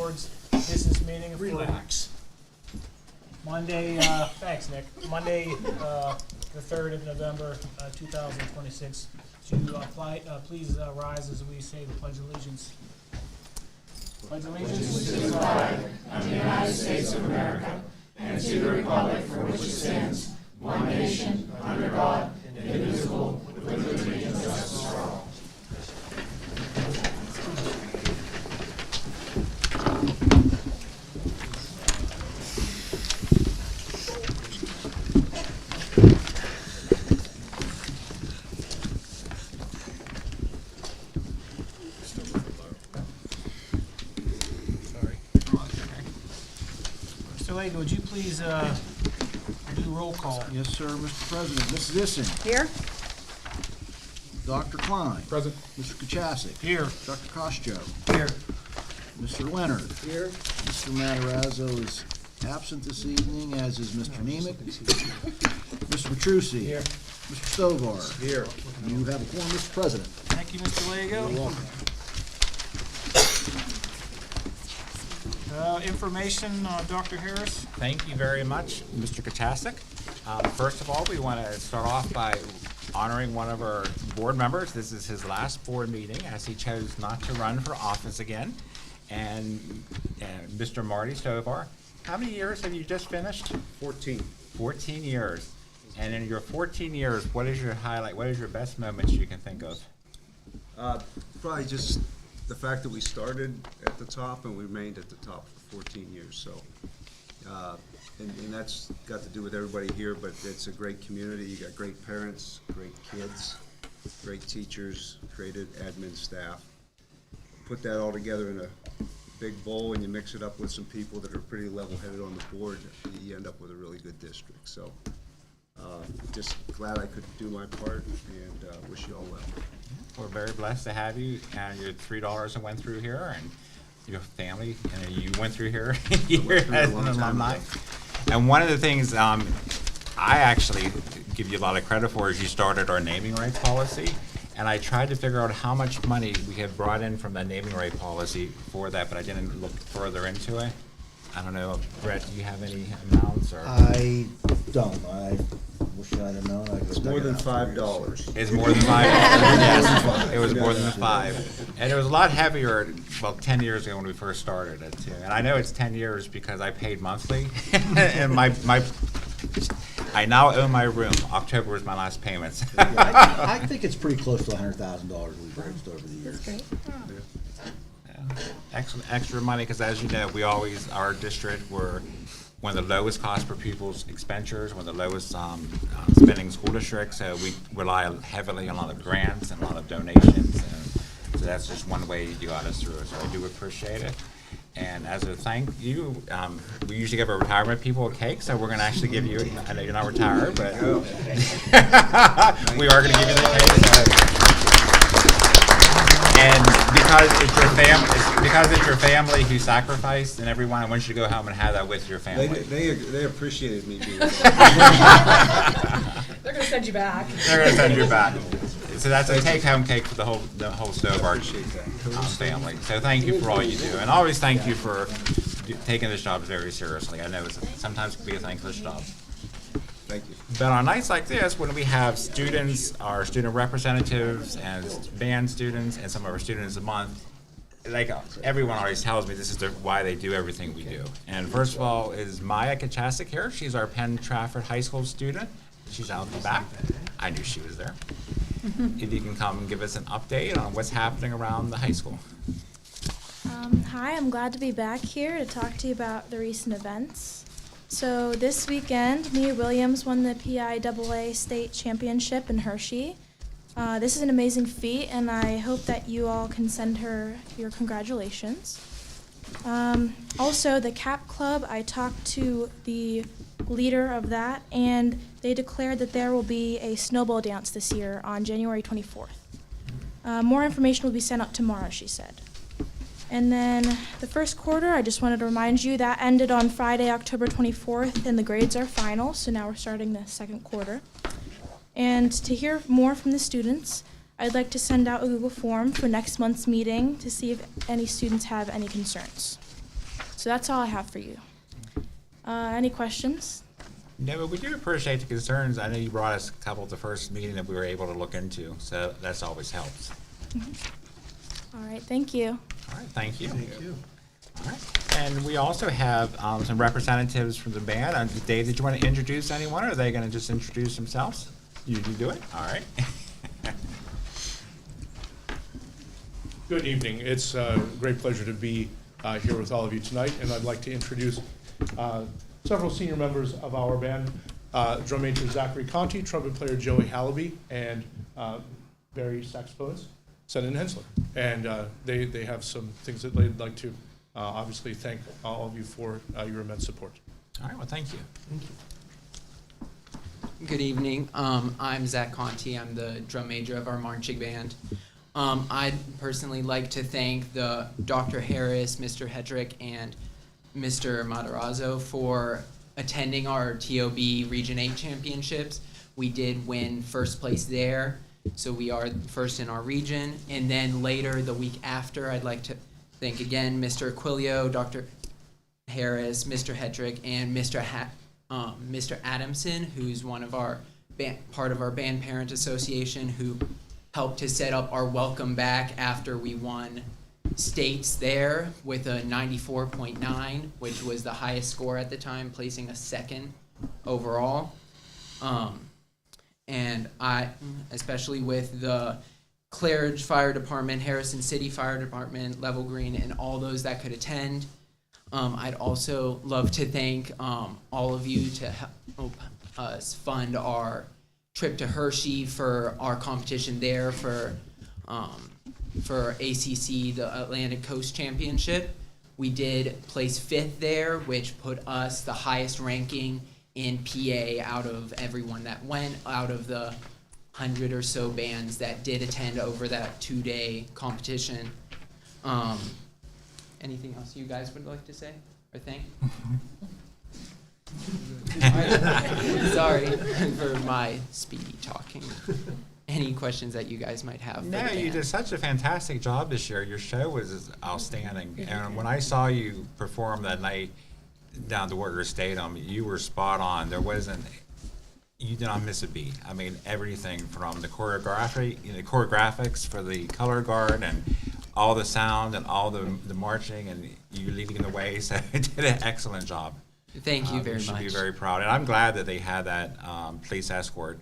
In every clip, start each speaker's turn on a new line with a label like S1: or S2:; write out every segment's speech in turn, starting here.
S1: board's business meeting.
S2: Relax.
S1: Monday, thanks, Nick. Monday, the 3rd of November, 2026. Please rise as we say the Pledge of Allegiance. Pledge allegiance
S3: to the flag of the United States of America and to the republic for which it stands, one nation, under God, indivisible, with liberty and justice for all.
S1: Mr. Layton, would you please do roll call?
S2: Yes, sir, Mr. President. Mrs. Issing.
S4: Here.
S2: Dr. Klein.
S5: Present.
S2: Mr. Kachasik.
S1: Here.
S2: Dr. Koschko.
S1: Here.
S2: Mr. Leonard.
S5: Here.
S2: Mr. Matarazzo is absent this evening, as is Mr. Nemec. Mr. Petrucci.
S1: Here.
S2: Mr. Stovar.
S5: Here.
S2: You have a quorum, Mr. President.
S1: Thank you, Mr. Lago.
S2: You're welcome.
S1: Information, Dr. Harris.
S6: Thank you very much, Mr. Kachasik. First of all, we want to start off by honoring one of our board members. This is his last board meeting, as he chose not to run for office again. And Mr. Marty Stovar, how many years have you just finished?
S5: 14.
S6: 14 years. And in your 14 years, what is your highlight? What is your best moments you can think of?
S5: Probably just the fact that we started at the top and we remained at the top for 14 years. So, and that's got to do with everybody here, but it's a great community. You got great parents, great kids, great teachers, great admin staff. Put that all together in a big bowl and you mix it up with some people that are pretty level-headed on the board, you end up with a really good district. So, just glad I could do my part and wish you all well.
S6: We're very blessed to have you, and your $3 that went through here, and your family, and you went through here as an alumni. And one of the things I actually give you a lot of credit for is you started our naming rights policy, and I tried to figure out how much money we had brought in from that naming right policy for that, but I didn't look further into it. I don't know, Brett, do you have any amounts or?
S2: I don't. I wish I'd have known.
S5: It's more than $5.
S6: It's more than $5. Yes, it was more than $5. And it was a lot heavier, well, 10 years ago when we first started it too. And I know it's 10 years because I paid monthly. And I now own my room. October was my last payments.
S2: I think it's pretty close to $100,000 we've raised over the years.
S4: That's great.
S6: Extra money, because as you know, our district, we're one of the lowest cost per pupil's expenditures, one of the lowest spending school districts, so we rely heavily on a lot of grants and a lot of donations, and so that's just one way you got us through it, so I do appreciate it. And as a thank you, we usually give our retirement people a cake, so we're going to actually give you, I know you're not retired, but we are going to give you the cake. And because it's your family who sacrificed and everyone, I want you to go home and have that with your family.
S5: They appreciated me being there.
S4: They're going to send you back.
S6: They're going to send you back. So that's a take-home cake for the whole Stovar family. So thank you for all you do, and always thank you for taking this job very seriously. I know sometimes it can be a thankless job.
S5: Thank you.
S6: But on nights like this, when we have students, our student representatives, and band students, and some of our students a month, like everyone always tells me, this is why they do everything we do. And first of all is Maya Kachasik here. She's our Penn Trafford High School student. She's out in the back. I knew she was there. If you can come and give us an update on what's happening around the high school.
S7: Hi, I'm glad to be back here to talk to you about the recent events. So this weekend, Mia Williams won the PIAA state championship in Hershey. This is an amazing feat, and I hope that you all can send her your congratulations. Also, the CAP Club, I talked to the leader of that, and they declared that there will be a snowball dance this year on January 24th. More information will be sent out tomorrow, she said. And then the first quarter, I just wanted to remind you, that ended on Friday, October 24th, and the grades are final, so now we're starting the second quarter. And to hear more from the students, I'd like to send out a Google form for next month's meeting to see if any students have any concerns. So that's all I have for you. Any questions?
S6: No, but we do appreciate the concerns. I know you brought us a couple at the first meeting that we were able to look into, so that's always helps.
S7: All right, thank you.
S6: All right, thank you.
S2: Thank you.
S6: All right. And we also have some representatives from the band. Dave, did you want to introduce anyone, or are they going to just introduce themselves? You do it? All right.
S4: Good evening. It's a great pleasure to be here with all of you tonight, and I'd like to introduce several senior members of our band, drum major Zachary Conti, trumpet player Joey Hallaby, and Barry saxophonist Senan Hensler. And they have some things that they'd like to obviously thank all of you for your immense support.
S6: All right, well, thank you.
S8: Good evening. I'm Zach Conti. I'm the drum major of our marching band. I'd personally like to thank the Dr. Harris, Mr. Hedrick, and Mr. Matarazzo for attending our TOB Region 8 championships. We did win first place there, so we are first in our region. And then later, the week after, I'd like to thank again Mr. Aquilio, Dr. Harris, Mr. Hedrick, and Mr. Adamson, who's one of our part of our band parent association, who helped to set up our welcome back after we won states there with a 94.9, which was the highest score at the time, placing us second overall. And I, especially with the Claridge Fire Department, Harrison City Fire Department, Level Green, and all those that could attend. I'd also love to thank all of you to help us fund our trip to Hershey for our competition there for ACC, the Atlantic Coast Championship. We did place 5th there, which put us the highest ranking in PA out of everyone that went, out of the 100 or so bands that did attend over that 2-day competition. Anything else you guys would like to say or think? Sorry for my speedy talking. Any questions that you guys might have?
S6: No, you did such a fantastic job this year. Your show was outstanding. And when I saw you perform that night down at the Warrior Stadium, you were spot on. You did not miss a beat. I mean, everything from the choreographics for the color guard and all the sound and all the marching and you leading the way. So you did an excellent job.
S8: Thank you very
S6: You should
S8: much.
S6: be very proud, and I'm glad that they had that police escort.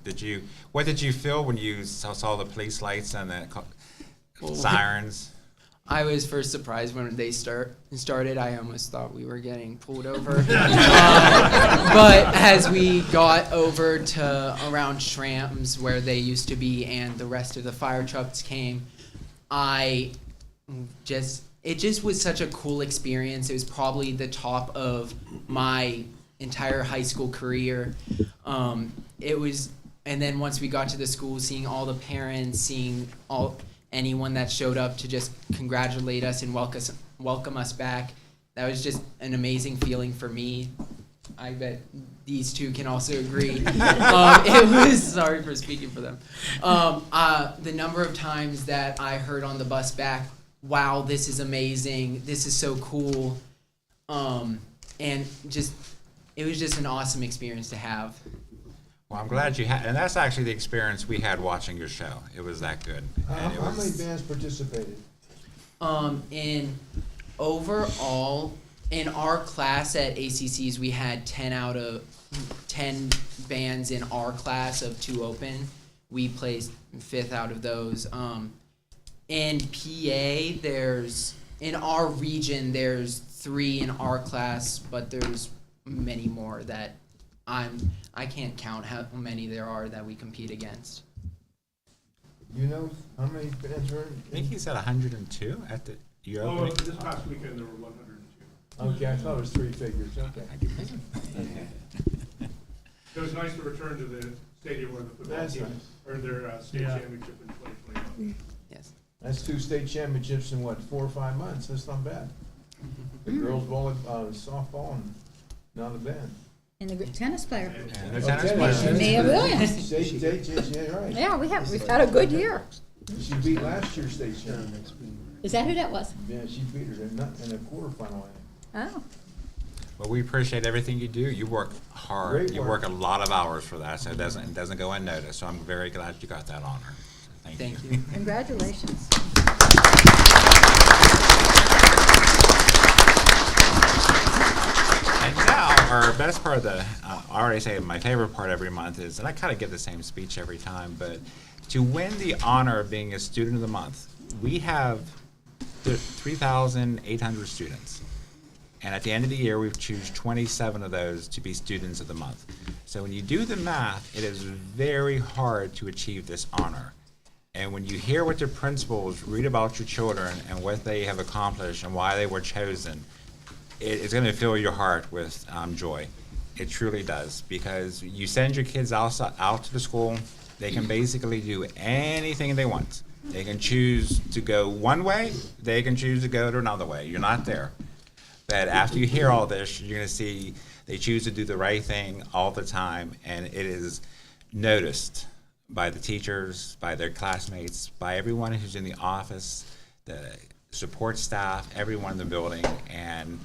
S6: What did you feel when you saw the police lights and the sirens?
S8: I was first surprised when they started. I almost thought we were getting pulled over. But as we got over to around Schramm's where they used to be and the rest of the fire trucks came, it just was such a cool experience. It was probably the top of my entire high school career. And then once we got to the school, seeing all the parents, seeing anyone that showed up to just congratulate us and welcome us back, that was just an amazing feeling for me. I bet these two can also agree. It was, sorry for speaking for them. The number of times that I heard on the bus back, wow, this is amazing, this is so cool, and it was just an awesome experience to have.
S6: Well, I'm glad you had, and that's actually the experience we had watching your show. It was that good. And
S2: How many bands participated?
S8: In overall, in our class at ACC's, we had 10 out of 10 bands in our class of 2 open. We placed 5th out of those. In PA, in our region, there's 3 in our class, but there's many more that I can't count how many there are that we compete against.
S2: You know how many bands are?
S6: I think he said 102 at the opening.
S4: This past weekend there were 102.
S2: Okay, I thought it was 3 figures, okay.
S4: It was nice to return to the stadium where the football
S2: That's
S4: team
S2: nice.
S4: earned their state
S1: Yeah.
S4: championship in 2021.
S8: Yes.
S2: That's 2 state championships in what, 4 or 5 months? That's not bad. The girls softball and not a band.
S3: And the tennis player.
S6: And the tennis players.
S3: Mia Williams.
S2: State, yeah, right.
S3: Yeah, we've had a good year.
S2: She beat last year's state champion.
S3: Is that who that was?
S2: Yeah, she beat her in a quarterfinal.
S3: Oh,
S6: Well, we appreciate everything you do. You work hard.
S2: Great
S6: You
S2: work.
S6: work a lot of hours for that, so it doesn't go unnoticed. So I'm very glad you got that honor. So
S8: Thank you.
S3: congratulations.
S6: And now, our best part of the, I already say my favorite part every month is, and I kind of give the same speech every time, but to win the honor of being a student of the month, we have 3,800 students. And at the end of the year, we choose 27 of those to be students of the month. So when you do the math, it is very hard to achieve this honor. And when you hear what the principals read about your children and what they have accomplished and why they were chosen, it's going to fill your heart with joy. It truly does, because you send your kids out to the school, they can basically do anything they want. They can choose to go one way, they can choose to go to another way. You're not there. But after you hear all this, you're going to see they choose to do the right thing all the time, and it is noticed by the teachers, by their classmates, by everyone who's in the office, the support staff, everyone in the building, and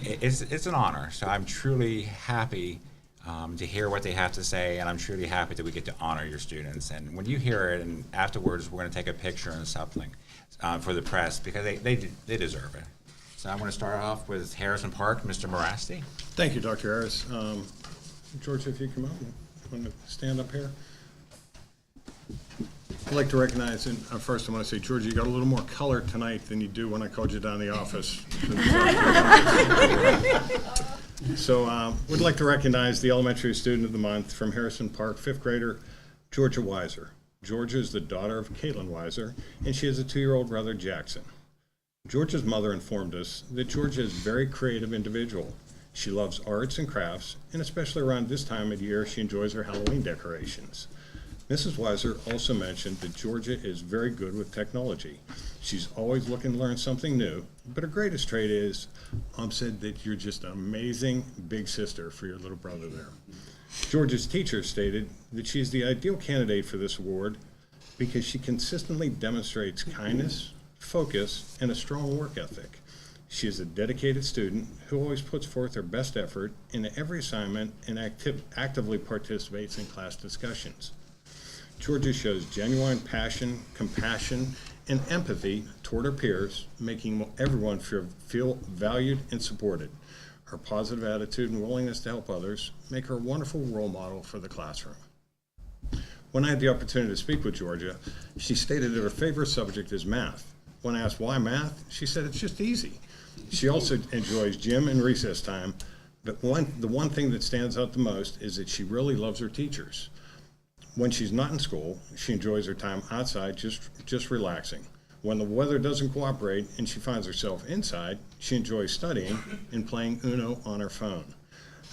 S6: it's an honor. So I'm truly happy to hear what they have to say, and I'm truly happy that we get to honor your students. And when you hear it, and afterwards we're going to take a picture and something for the press, because they deserve it. So I'm going to start off with Harrison Park, Mr. Morasti.
S9: Thank you, Dr. Harris. Georgia, if you come up, you want to stand up here? I'd like to recognize, and first I want to say, Georgia, you got a little more color tonight than you do when I called you down the office. So we'd like to recognize the Elementary Student of the Month from Harrison Park, 5th grader, Georgia Weiser. Georgia is the daughter of Caitlin Weiser, and she has a 2-year-old brother, Jackson. Georgia's mother informed us that Georgia is a very creative individual. She loves arts and crafts, and especially around this time of year, she enjoys her Halloween decorations. Mrs. Weiser also mentioned that Georgia is very good with technology. She's always looking to learn something new, but her greatest trait is, Mom said that you're just an amazing big sister for your little brother there. Georgia's teacher stated that she is the ideal candidate for this award because she consistently demonstrates kindness, focus, and a strong work ethic. She is a dedicated student who always puts forth her best effort in every assignment and actively participates in class discussions. Georgia shows genuine passion, compassion, and empathy toward her peers, making everyone feel valued and supported. Her positive attitude and willingness to help others make her a wonderful role model for the classroom. When I had the opportunity to speak with Georgia, she stated that her favorite subject is math. When asked why math, she said it's just easy. She also enjoys gym and recess time, but the one thing that stands out the most is that she really loves her teachers. When she's not in school, she enjoys her time outside just relaxing. When the weather doesn't cooperate and she finds herself inside, she enjoys studying and playing Uno on her phone.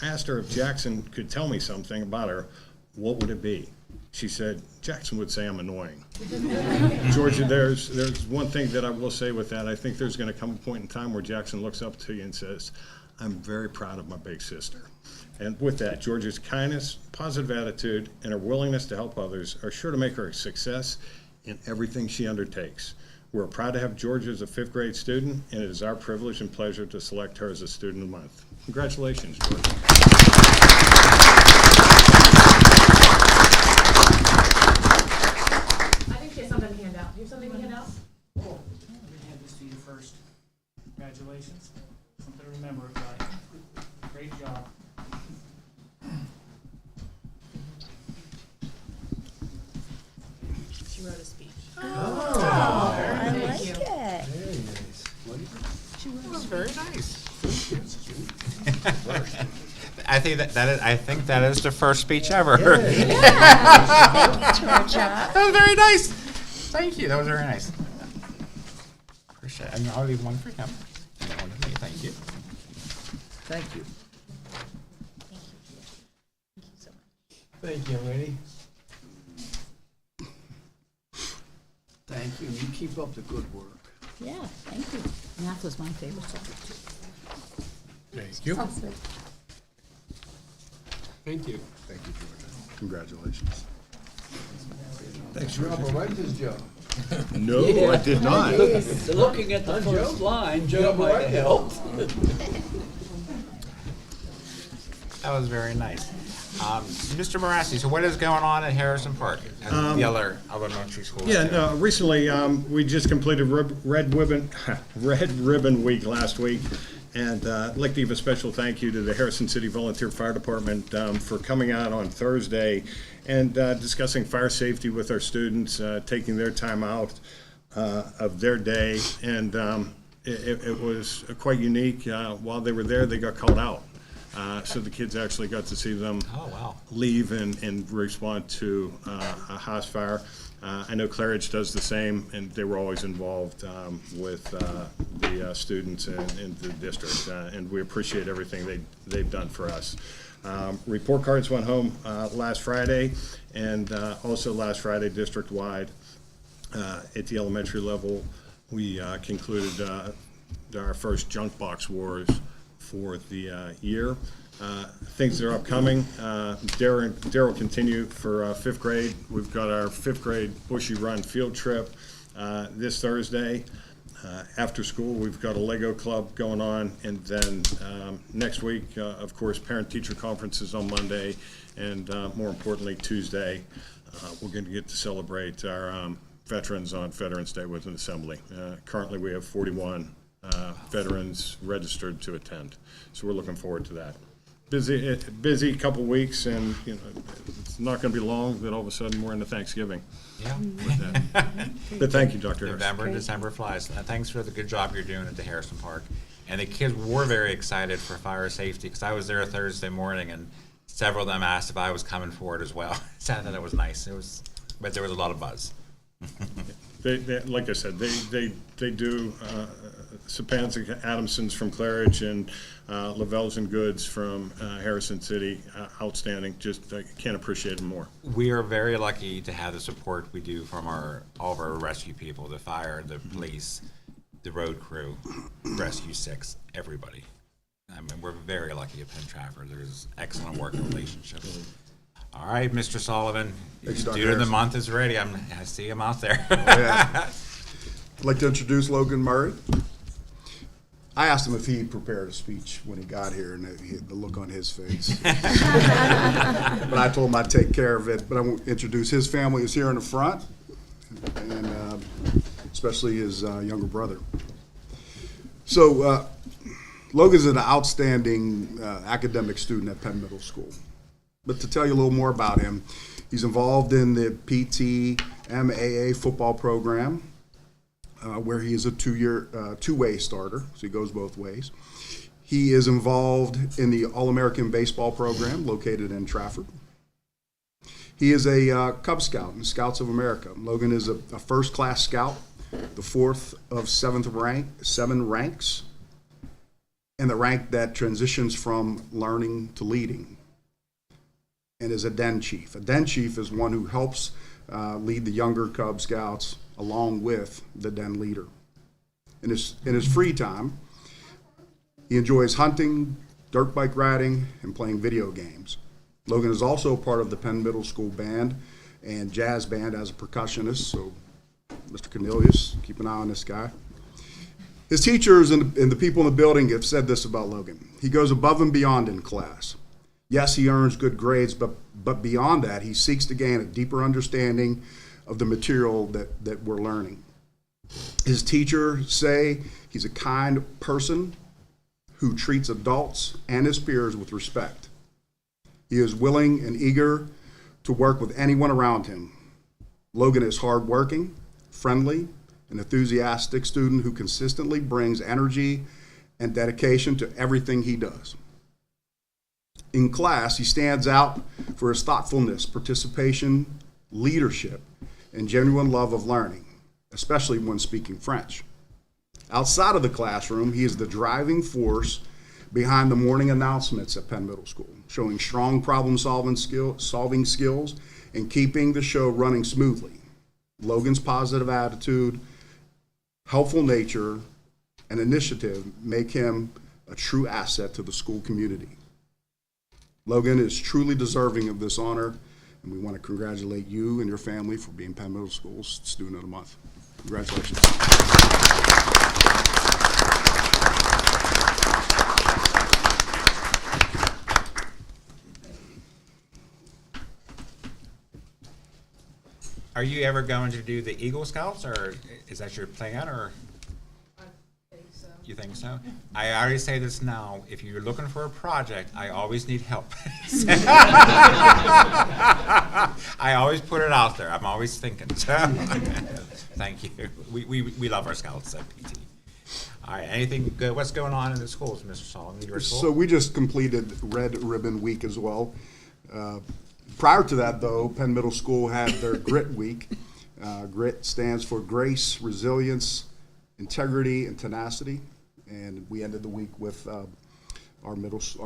S9: I asked her if Jackson could tell me something about her, what would it be? She said, Jackson would say I'm annoying. Georgia, there's one thing that I will say with that. I think there's going to come a point in time where Jackson looks up to you and says, I'm very proud of my big sister. And with that, Georgia's kindness, positive attitude, and her willingness to help others are sure to make her a success in everything she undertakes. We're proud to have Georgia as a 5th grade student, and it is our privilege and pleasure to select her as a Student of the Month. Congratulations, Georgia.
S10: I think she has something to hand out. Do you have something to hand out?
S1: Cool. I'm gonna hand this to you first. Congratulations. Something to remember, guys. Great job.
S10: She wrote a speech.
S3: I like
S10: you.
S3: it.
S2: Very nice.
S6: That was very nice. I think that is the first speech ever.
S3: Georgia.
S6: That was very nice. Thank you. That was very nice. Appreciate it. And I'll leave one for him. And one for me. Thank you.
S2: Thank you.
S10: Thank you so much.
S2: Thank you, young lady.
S11: Thank you. You keep up the good work.
S3: Yeah, thank you. Math was my favorite subject too.
S4: Thank you.
S3: Awesome.
S11: Thank you.
S9: Thank you, Georgia. Congratulations.
S2: Thanks, Rob. Right this job.
S9: No, I did not.
S11: Looking at the first line, Joe might have helped.
S6: That was very nice. Mr. Morassi, so what is going on at Harrison Park and the other elementary schools?
S9: Yeah,
S6: too?
S9: no, recently, we just completed Red Ribbon Week last week, and I'd like to give a special thank you to the Harrison City Volunteer Fire Department for coming out on Thursday and discussing fire safety with our students, taking their time out of their day, and it was quite unique. While they were there, they got called out. So the kids actually got to see them leave and respond to a house fire. I know Claridge does the same, and they were always involved with the students in the district, and we appreciate everything they've done for us. Report cards went home last Friday, and also last Friday district-wide at the elementary level, we concluded our first junk box wars for the year. Things that are upcoming, Dare will continue for fifth grade. We've got our fifth grade Bushy Run field trip this Thursday. After school, we've got a Lego club going on, and then next week, of course, parent-teacher conferences on Monday, and more importantly, Tuesday, we're going to get to celebrate our veterans on Veterans Day with an assembly. Currently, we have 41 veterans registered to attend, so we're looking forward to that. Busy couple weeks, and it's not going to be long that all of a sudden we're into Thanksgiving.
S6: Yeah.
S9: With that. But thank you, Dr. Harris.
S6: November and December flies. Thanks for the good job you're doing at the Harrison Park. And the kids were very excited for fire safety, because I was there Thursday morning, and several of them asked if I was coming for it as well. So I thought it was nice. But there was a lot of buzz.
S9: They, like I said, they do. Sapanzik Adamson's from Claridge and Lavelle's and Goods from Harrison City, outstanding. Just I can't appreciate them more.
S6: We are very lucky to have the support we do from all of our rescue people, the fire, the police, the road crew, Rescue 6, everybody. I mean, we're very lucky at Penn Trafford. There's excellent working relationships. All right, Mr. Sullivan, student of the month is ready. I see him out there.
S12: I'd like to introduce Logan Murray. I asked him if he prepared a speech when he got here, and the look on his face. But I told him I'd take care of it. But I won't introduce his family. Is here in the front, and especially his younger brother. So Logan's an outstanding academic student at Penn Middle School. But to tell you a little more about him, he's involved in the PT MAA football program, where he is a two-way starter, so he goes both ways. He is involved in the All-American baseball program located in Trafford. He is a Cub Scout in Scouts of America. Logan is a first-class scout, the fourth of seven ranks, and the rank that transitions from learning to leading, and is a den chief. A den chief is one who helps lead the younger Cub Scouts along with the den leader. In his free time, he enjoys hunting, dirt bike riding, and playing video games. Logan is also part of the Penn Middle School band and jazz band as a percussionist, so Mr. Cornelius, keep an eye on this guy. His teachers and the people in the building have said this about Logan. He goes above and beyond in class. Yes, he earns good grades, but beyond that, he seeks to gain a deeper understanding of the material that we're learning. His teachers say he's a kind person who treats adults and his peers with respect. He is willing and eager to work with anyone around him. Logan is hardworking, friendly, an enthusiastic student who consistently brings energy and dedication to everything he does. In class, he stands out for his thoughtfulness, participation, leadership, and genuine love of learning, especially when speaking French. Outside of the classroom, he is the driving force behind the morning announcements at Penn Middle School, showing strong problem-solving skills and keeping the show running smoothly. Logan's positive attitude, helpful nature, and initiative make him a true asset to the school community. Logan is truly deserving of this honor, And we want to congratulate you and your family for being Penn Middle School's Student of the Month. Congratulations.
S6: Are you ever going to do the Eagle Scouts, or is that your plan, or?
S10: I think so.
S6: You think so? I already say this now, if you're looking for a project, I always need help. I always put it out there, I'm always thinking, so, thank you. We love our scouts at PT. All right, anything good, what's going on in the schools, Mr. Solomon, your school?
S12: So we just completed Red Ribbon Week as well. Prior to that, though, Penn Middle School had their Grit Week. Grit stands for Grace, Resilience, Integrity, and Tenacity. And we ended the week with our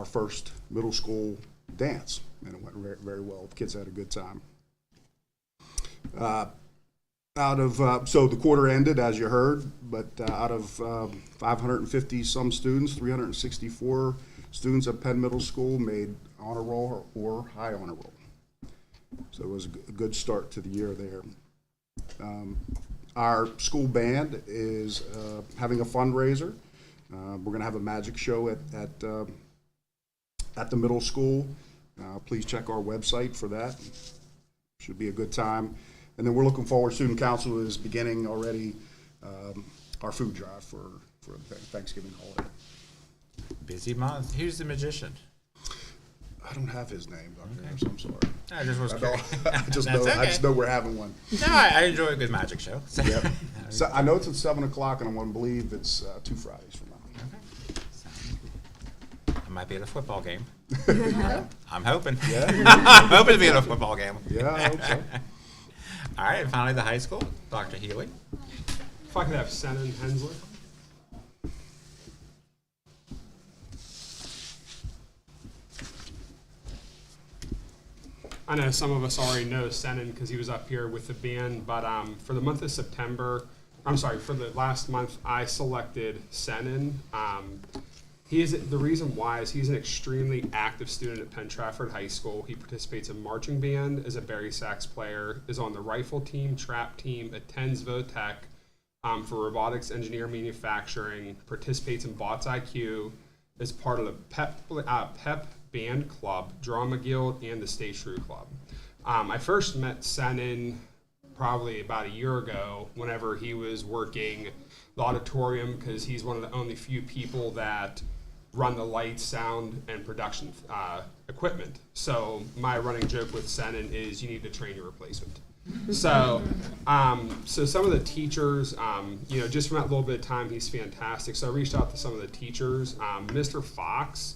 S12: first middle school dance, and it went very well. The kids had a good time. So the quarter ended, as you heard, but out of 550 some students, 364 students at Penn Middle School made honor roll or high honor roll. So it was a good start to the year there. Our school band is having a fundraiser. We're going to have a magic show at the middle school. Please check our website for that. Should be a good time. And then we're looking forward, Student Council is beginning already our food drive for the Thanksgiving holiday.
S6: Busy month. Who's the magician?
S12: I don't have his name, Dr. Harris, I'm sorry.
S6: I just was curious.
S12: I just know we're having one.
S6: No, I enjoy a good magic show.
S12: Yep. So I know it's at 7 o'clock, and I want to believe it's 2 Fridays from now.
S6: Okay. I might be at a football game. I'm hoping.
S12: Yeah.
S6: I'm hoping to be at a football game.
S12: Yeah, I hope so.
S6: All right, and finally the high school, Dr. Healy.
S13: If I could have Senan Hensley. I know some of us already know Senan because he was up here with the band, but for the month of September, for the last month, I selected Senan. The reason why is he's an extremely active student at Penn Trafford High School. He participates in marching band, is a bari sax player, is on the rifle team, trap team, attends VOTEC for robotics, engineer, manufacturing, participates in Bots IQ, is part of the PEP band club, drama guild, and the stage crew club. I first met Senan probably about a year ago whenever he was working the auditorium because he's one of the only few people that run the lights, sound, and production equipment. So my running joke with Senan is you need to train your replacement. So some of the teachers, just from that little bit of time, he's fantastic. So I reached out to some of the teachers. Mr. Fox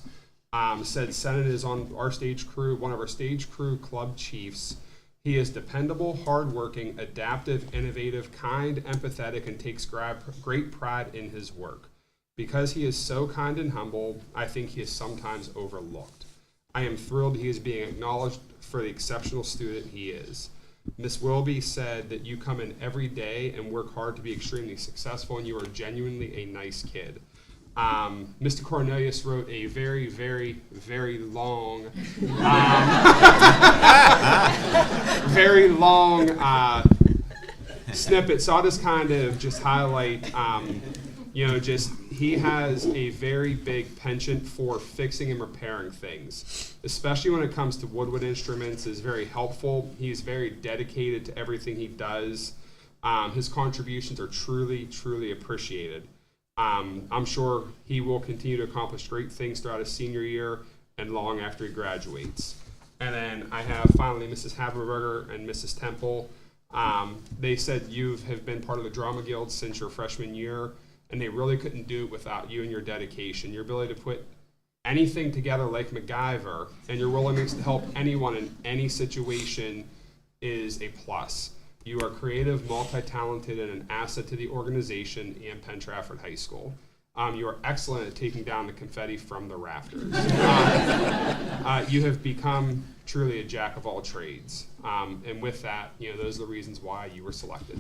S13: said Senan is on our stage crew, one of our stage crew club chiefs. He is dependable, hardworking, adaptive, innovative, kind, empathetic, and takes great pride in his work. Because he is so kind and humble, I think he is sometimes overlooked. I am thrilled he is being acknowledged for the exceptional student he is. Miss Wilby said that you come in every day and work hard to be extremely successful, and you are genuinely a nice kid. Mr. Cornelius wrote a very, very, very long, snippet. So I'll just kind of just highlight, he has a very big penchant for fixing and repairing things, especially when it comes to woodwind instruments. Is very helpful. He's very dedicated to everything he does. His contributions are truly, truly appreciated. I'm sure he will continue to accomplish great things throughout his senior year and long after he graduates. And then I have finally Mrs. Haberberger and Mrs. Temple. They said you have been part of the Drama Guild since your freshman year, and they really couldn't do it without you and your dedication. Your ability to put anything together like MacGyver and your willingness to help anyone in any situation is a plus. You are creative, multi-talented, and an asset to the organization and Penn Trafford High School. You are excellent at taking down the confetti from the rafters. You have become truly a jack of all trades. And with that, those are the reasons why you were selected.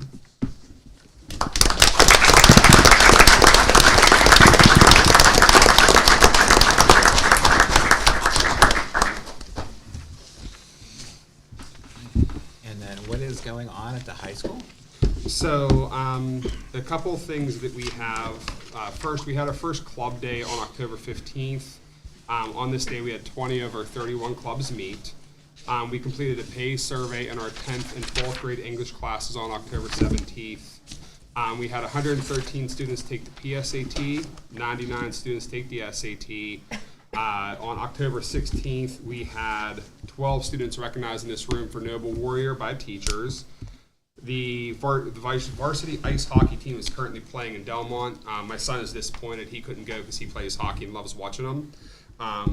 S6: going on at the high school?
S13: So, a couple of things that we have. First, we had our first club day on October 15th. On this day, we had 20 of our 31 clubs meet. We completed a pay survey in our 10th and 12th grade English classes on October 17th. We had 113 students take the PSAT, 99 students take the SAT. On October 16th, we had 12 students recognized in this room for Noble Warrior by teachers. The varsity ice hockey team is currently playing in Delmont. My son is disappointed he couldn't go because he plays hockey and loves watching them.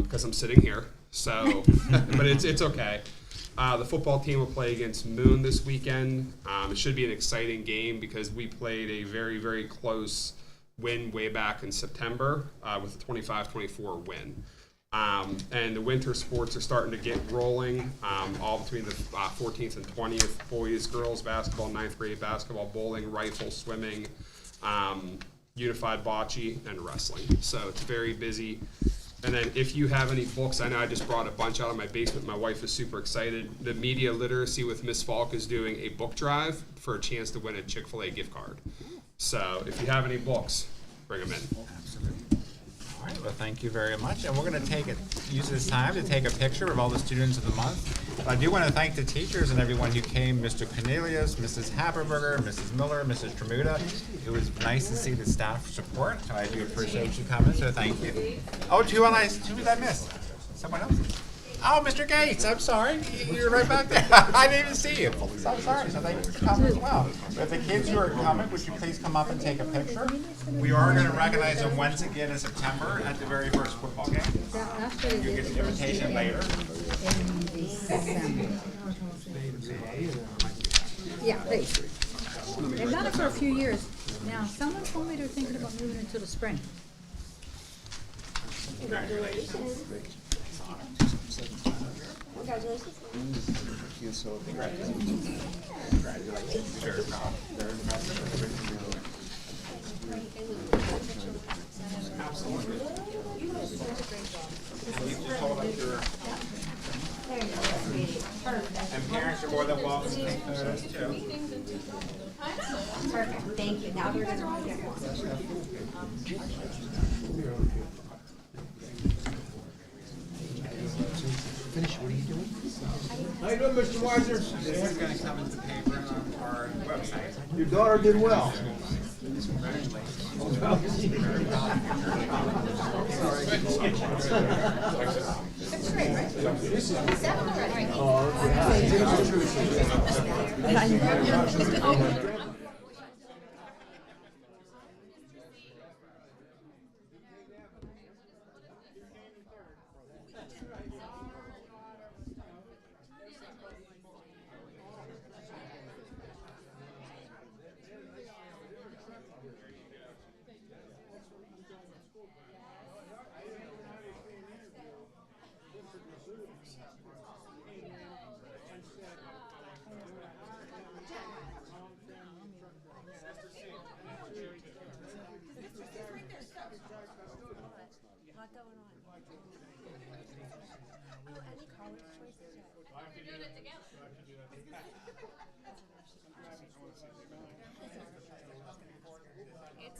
S13: Because I'm sitting here, so but it's okay. The football team will play against Moon this weekend. It should be an exciting game because we played a very, very close win way back in September with a 25-24 win. And the winter sports are starting to get rolling, all between the 14th and 20th, boys, girls basketball, 9th grade basketball, bowling, rifle, swimming, unified bocce, and wrestling. So it's very busy. And then if you have any books, I know I just brought a bunch out of my basement. My wife is super excited. The Media Literacy with Miss Falk is doing a book drive for a chance to win a Chick-fil-A gift card. So if you have any books, bring them in.
S6: Absolutely. All right, well, thank you very much. And we're going to use this time to take a picture of all the students of the month. I do want to thank the teachers and everyone who came, Mr. Cornelius, Mrs. Haberberger, Mrs. Miller, Mrs. Tremuda. It was nice to see the staff support, and I do appreciate you coming, so thank you. Oh, who did I miss? Someone else? Oh, Mr. Gates, I'm sorry. You're right back there. I didn't even see you. So I'm sorry. So thank you for coming as well. But the kids who are coming, would you please come up and take a picture? We are going to recognize them once again in September at the very first football game. You get the invitation later.
S10: Yeah, please. They've done it for a few years. Now, someone told me they're thinking about moving into the spring.
S6: And parents are more than welcome to take photos too.
S10: Perfect, thank you. Now we're gonna move it.
S2: How you doing, Mr. Weiser?
S6: This is going to come into the paper on our website.
S2: Your daughter did well.
S3: It's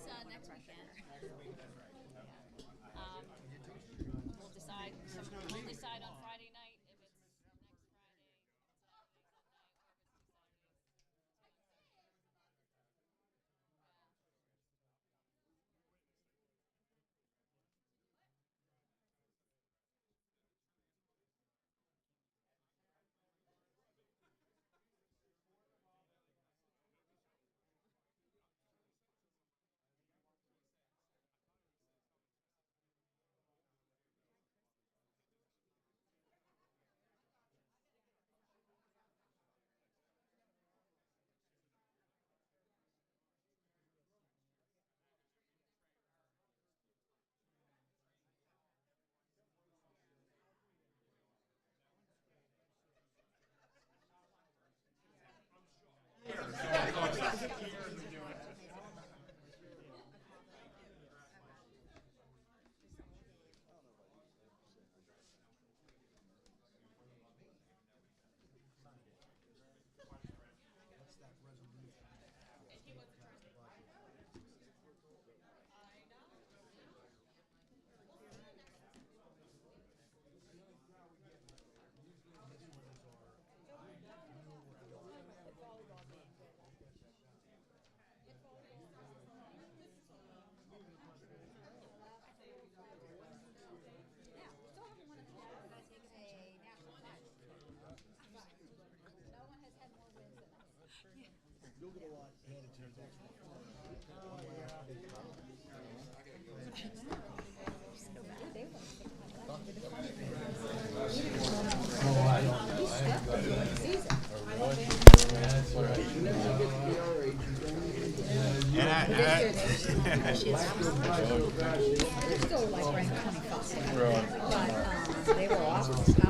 S3: next weekend. We'll decide on Friday night if it's next Friday.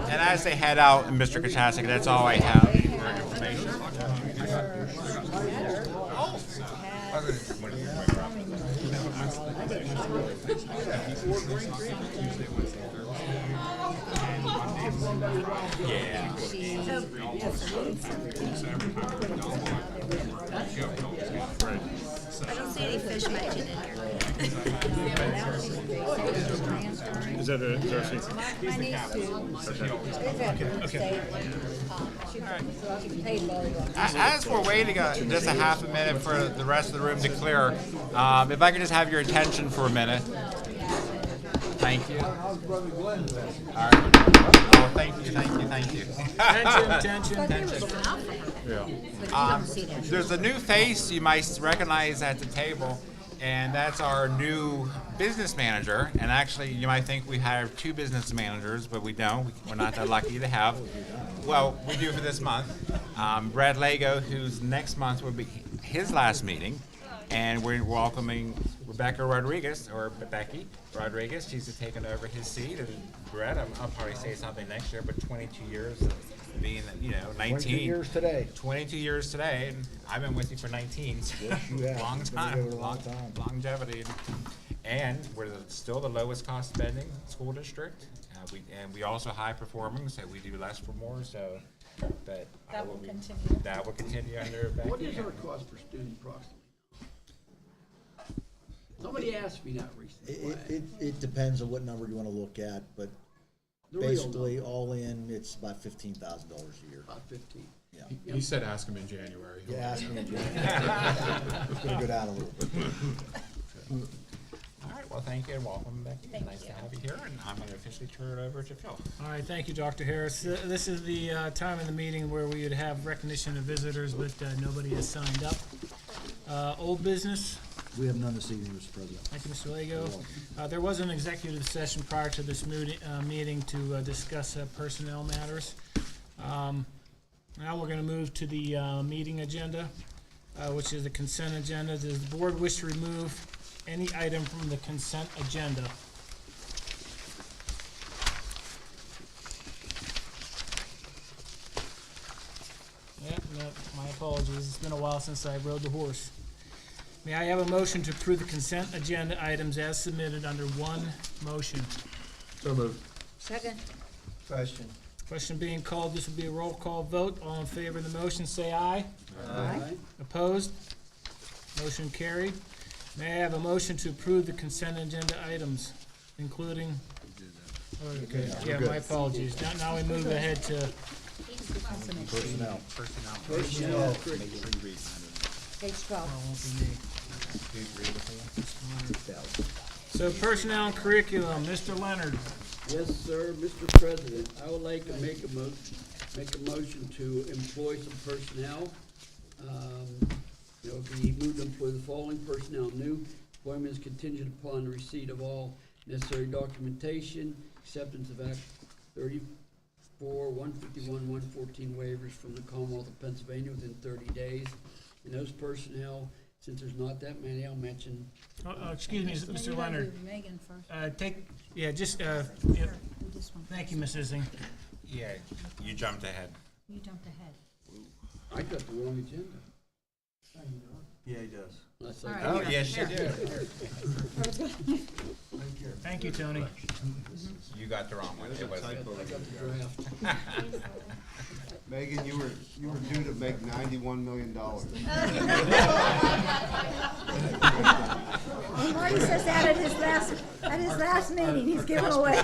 S6: And as they head out, Mr. Kachasik, that's all I have for information. Yeah.
S3: I don't see any fish mentioned in here.
S9: Is that a secret?
S10: My niece too.
S6: As we're waiting just a half a minute for the rest of the room to clear, if I could just have your attention for a minute. Thank you. All right. Oh, thank you.
S1: Attention.
S6: There's a new face you might recognize at the table, and that's our new business manager. And actually, you might think we have two business managers, but we don't. We're not that lucky to have. Well, we do for this month. Brad Lago, who's next month will be his last meeting, and we're welcoming Rebecca Rodriguez, or Becky Rodriguez. She's taken over his seat, and Brad, I'll probably say something next year, but 22 years of being, 19.
S14: 22 years today.
S6: 22 years today, and I've been with you for 19. So
S14: Yes, you have.
S6: long
S14: Been
S6: time,
S14: together a long time.
S6: longevity. And we're still the lowest cost spending school district. We also high performing, so we do less for more. So, but
S10: That will continue.
S6: That will continue under Becky.
S11: What is our cost per student approximately? Somebody asked me that recently.
S14: It depends on what number you want to look at, but
S11: The real
S14: basically,
S11: number.
S14: all in, it's about $15,000 a year.
S11: About 15.
S14: Yeah.
S15: He said ask him in January.
S14: Yeah, ask me in January. It's gonna go down a little bit.
S6: All right, well, thank you and welcome, Becky. Nice to have you here, and I'm going to officially turn it over to Phil.
S1: All right, thank you, Dr. Harris. This is the time in the meeting where we would have recognition of visitors, but nobody has signed up. Old business.
S14: We have none this evening, Mr. President.
S1: Thank you, Mr. Lego. There was an executive session prior to this meeting to discuss personnel matters. Now we're going to move to the meeting agenda, which is the consent agenda. Does the board wish to remove any item from the consent agenda? Yeah, no, my apologies. It's been a while since I rode the horse. May I have a motion to approve the consent agenda items as submitted under one motion?
S15: So moved.
S10: Second.
S12: Question.
S1: Question being called, this will be a roll call vote. All in favor of the motion, say aye.
S11: Aye.
S1: Opposed? Motion carried. May I have a motion to approve the consent agenda items, including? Okay, yeah, my apologies. Now we move ahead to,
S14: Personnel.
S11: Personnel.
S10: Page 12.
S1: so personnel and curriculum, Mr. Leonard.
S11: Yes, sir, Mr. President, I would like to make a motion to employ some personnel. Be moved to employ the following personnel. New employment is contingent upon receipt of all necessary documentation, acceptance of Act 34, 151, 114 waivers from the Commonwealth of Pennsylvania within 30 days. And those personnel, since there's not that many, I'll mention.
S1: Excuse me,
S10: You
S1: Mr.
S10: gotta
S1: Leonard.
S10: do Megan first.
S1: Do
S10: this one.
S1: Thank you, Ms. Ising.
S6: Yeah, you jumped ahead.
S10: You jumped ahead.
S11: I got the wrong agenda.
S12: Yeah, he does.
S11: Unless
S10: All
S11: I-
S10: right.
S6: Oh, yes, you did.
S1: Thank you, Tony.
S6: You got the wrong one. It was
S11: I got the draft.
S5: Megan, you were due to make $91 million.
S10: Marty says that at his last meeting, he's giving away.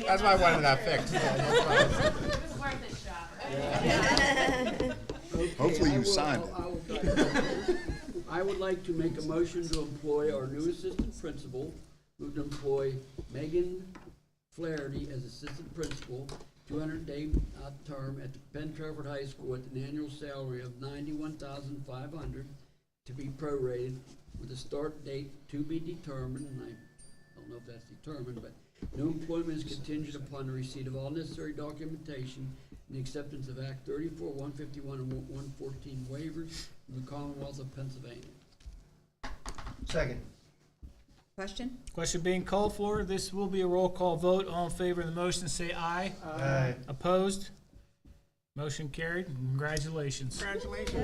S6: That's why I wanted that fixed.
S12: Hopefully you signed
S11: it. I would like to make a motion to employ our new assistant principal, move to employ Megan Flaherty as assistant principal, 200-day term at the Penn Trafford High School at an annual salary of $91,500 to be prorated with a start date to be determined, and I don't know if that's determined, but new employment is contingent upon the receipt of all necessary documentation and the acceptance of Act 34, 151, and 114 waivers from the Commonwealth of Pennsylvania.
S14: Second.
S10: Question?
S1: Question being called for. This will be a roll call vote. All in favor of the motion, say aye.
S14: Aye.
S1: Opposed? Motion carried. Congratulations.
S6: Congratulations.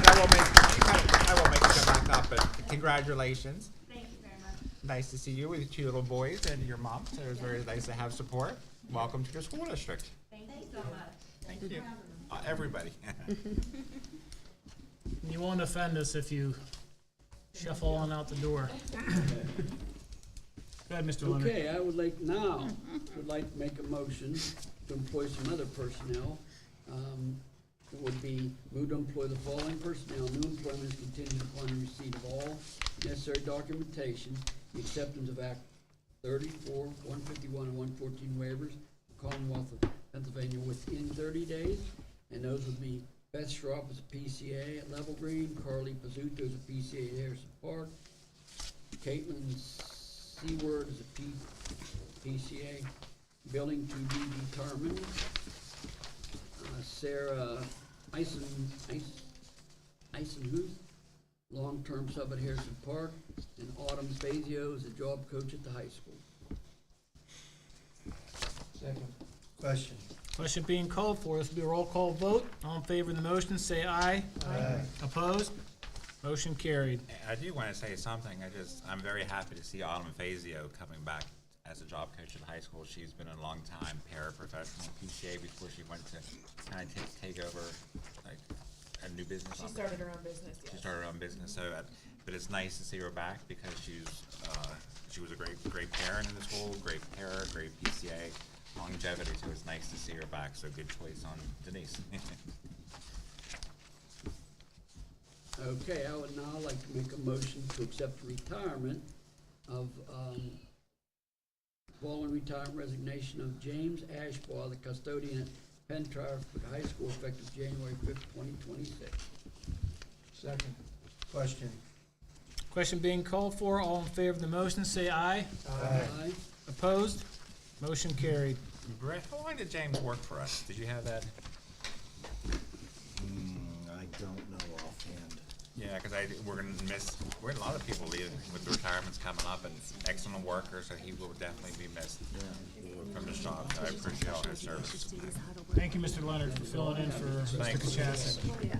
S6: I will make it come back up, but congratulations.
S3: Thank you very much.
S6: Nice to see you with your 2 little boys and your mom, so it was very nice to have support. Welcome to the school district.
S3: Thank you so much.
S6: Thank you. Everybody.
S1: You won't offend us if you shuffle on out the door. Go ahead, Mr. Leonard.
S11: Okay, I would like to make a motion to employ some other personnel. It would be move to employ the following personnel. New employment is contingent upon the receipt of all necessary documentation, the acceptance of Act 34, 151, and 114 waivers, Commonwealth of Pennsylvania within 30 days, and those would be Beth Schropp as a PCA at Level Green, Carly Pizzuto as a PCA at Harrison Park, Caitlin Seward as a PCA, building to be determined, Sarah Eisenhuth, long-term sub at Harrison Park, and Autumn Spazio as a job coach at the high school.
S14: Second. Question.
S1: Question being called for. This will be a roll call vote. All in favor of the motion, say aye.
S14: Aye.
S1: Opposed? Motion carried.
S6: I do want to say something. I'm very happy to see Autumn Fazio coming back as a job coach at the high school. She's been a long time paraprofessional PCA before she went to kind of take over like a new business.
S3: She started her own business, yes.
S6: She started her own business, so but it's nice to see her back because she was a great parent in the school, great parent, great PCA, longevity. So it's nice to see her back. So good choice on Denise.
S11: Okay, I would now like to make a motion to accept the retirement of, following retirement resignation of James Ashbaugh, the custodian at Penn Trafford High School, effective January 5th, 2026.
S14: Second. Question.
S1: Question being called for. All in favor of the motion, say aye.
S11: Aye.
S1: Opposed? Motion carried.
S6: Brett, how long did James work for us? Did you have that?
S14: I don't know offhand.
S6: Yeah, because we're gonna miss. We're a lot of people leaving with the retirements coming up, and excellent worker, so he will definitely be missed from the shop. So I appreciate all his service.
S1: Thank you, Mr. Leonard, for filling in for Mr.
S6: Thanks.
S1: Kachasik.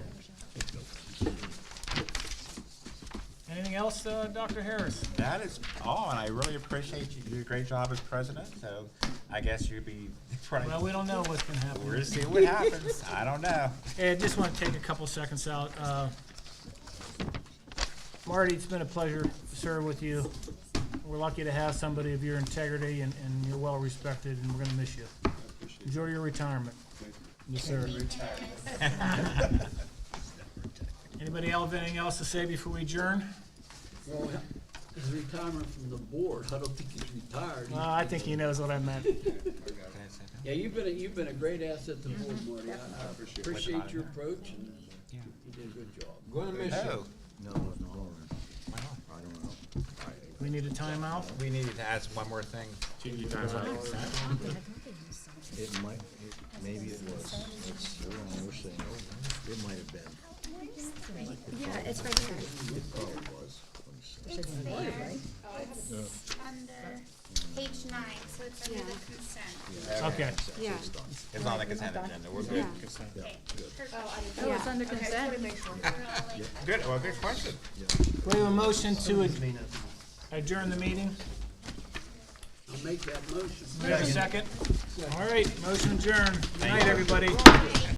S1: Anything else, Dr. Harris?
S6: That is all, and I really appreciate you. You did a great job as president, so I guess you'll be trying.
S1: Well, we don't know what's going to happen.
S6: We'll see what happens. I don't know.
S1: Hey, I just want to take a couple seconds out. Marty, it's been a pleasure to serve with you. We're lucky to have somebody of your integrity, and you're well respected, and we're going to miss you. Enjoy your retirement. Yes, sir. Anybody else have anything else to say before we adjourn?
S11: Well, his retirement from the board, I don't think he's retired.
S1: I think he knows what I meant.
S11: Yeah, you've been a great asset to the board, Marty. I appreciate your approach, and you did a good job.
S2: Gonna miss you.
S14: No, I don't know.
S1: We need a timeout?
S6: We needed to ask one more thing.
S14: It might, maybe it was. We're saying, it might have been.
S3: Yeah, it's right here.
S14: It probably was.
S3: It's there. It's under page 9, so it's under the consent.
S1: Okay.
S10: Yeah.
S6: It's on the consent agenda. We're good.
S3: Okay.
S10: Oh, it's under consent?
S6: Good. Well, good question.
S1: We have a motion to adjourn the meeting.
S11: I'll make that motion.
S1: We have a second? All right, motion adjourned. Good night, everybody.